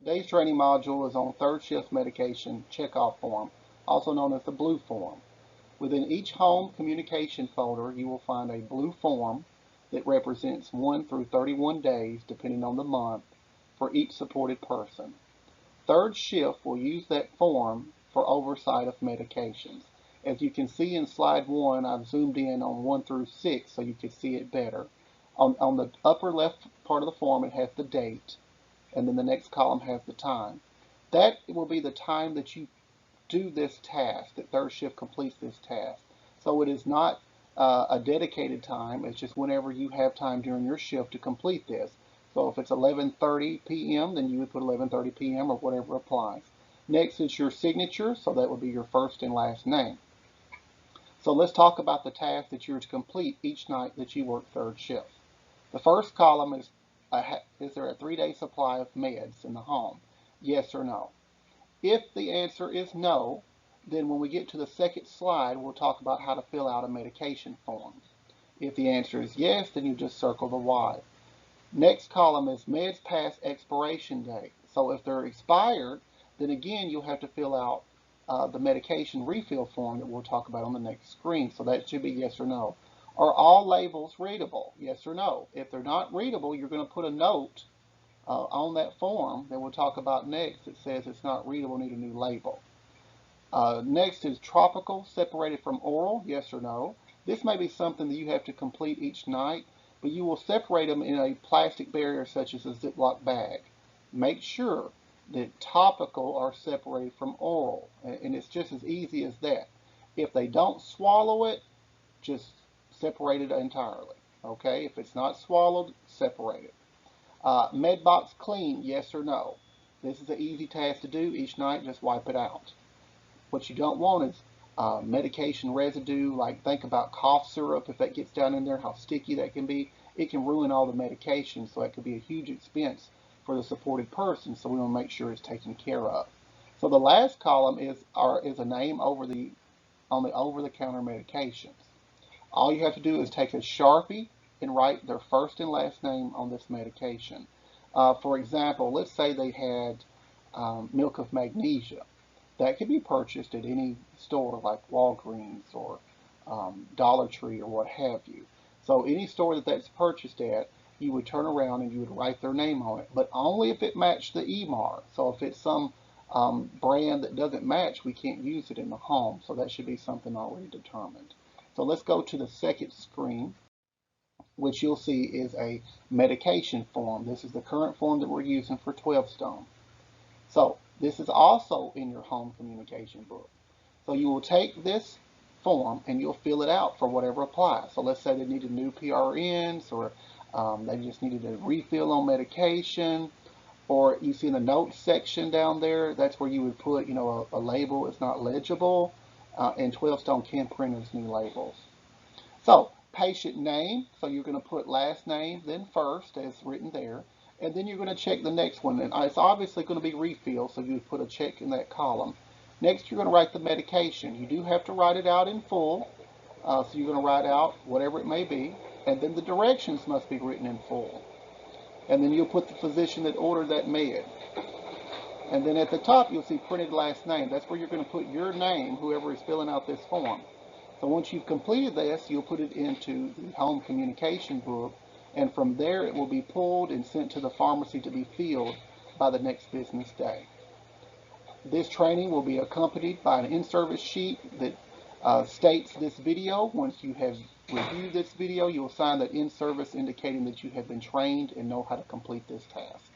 Today's training module is on third shift medication checkoff form, also known as the blue form. Within each home communication folder, you will find a blue form that represents 1 through 31 days, depending on the month, for each supported person. Third shift will use that form for oversight of medications. As you can see in slide 1, I've zoomed in on 1 through 6 so you can see it better. On the upper left part of the form, it has the date, and then the next column has the time. That will be the time that you do this task, that third shift completes this task. So it is not a dedicated time, it's just whenever you have time during your shift to complete this. So if it's 11:30 p.m., then you would put 11:30 p.m. or whatever applies. Next is your signature, so that would be your first and last name. So let's talk about the task that you're to complete each night that you work third shift. The first column is there a 3-day supply of meds in the home? Yes or no? If the answer is no, then when we get to the second slide, we'll talk about how to fill out a medication form. If the answer is yes, then you just circle the Y. Next column is meds past expiration date. So if they're expired, then again you'll have to fill out the medication refill form that we'll talk about on the next screen. So that should be yes or no. Are all labels readable? Yes or no? If they're not readable, you're going to put a note on that form that we'll talk about next that says it's not readable, need a new label. Next is tropical, separated from oral, yes or no. This may be something that you have to complete each night, but you will separate them in a plastic barrier such as a Ziploc bag. Make sure that topical are separated from oral, and it's just as easy as that. If they don't swallow it, just separate it entirely. Okay, if it's not swallowed, separate it. Med box clean, yes or no. This is an easy task to do each night, just wipe it out. What you don't want is medication residue, like think about cough syrup. If that gets down in there, how sticky that can be. It can ruin all the medication, so it could be a huge expense for the supported person, so we want to make sure it's taken care of. So the last column is a name on the over-the-counter medications. All you have to do is take a Sharpie and write their first and last name on this medication. For example, let's say they had milk of magnesia. That can be purchased at any store like Walgreens or Dollar Tree or what have you. So any store that's purchased at, you would turn around and you would write their name on it, but only if it matched the EMAR. So if it's some brand that doesn't match, we can't use it in the home. So that should be something already determined. So let's go to the second screen, which you'll see is a medication form. This is the current form that we're using for 12 stone. So this is also in your home communication book. So you will take this form and you'll fill it out for whatever applies. So let's say they needed new PRNs, or they just needed a refill on medication, or you see in the notes section down there, that's where you would put, a label is not legible, and 12 stone can print as new labels. So patient name, so you're going to put last name, then first, as written there, and then you're going to check the next one, and it's obviously going to be refill, so you would put a check in that column. Next, you're going to write the medication. You do have to write it out in full, so you're going to write out whatever it may be, and then the directions must be written in full. And then you'll put the physician that ordered that med. And then at the top, you'll see printed last name. That's where you're going to put your name, whoever is filling out this form. So once you've completed this, you'll put it into the home communication book, and from there it will be pulled and sent to the pharmacy to be filled by the next business day. This training will be accompanied by an in-service sheet that states this video. Once you have reviewed this video, you will sign that in-service indicating that you have been trained and know how to complete this task.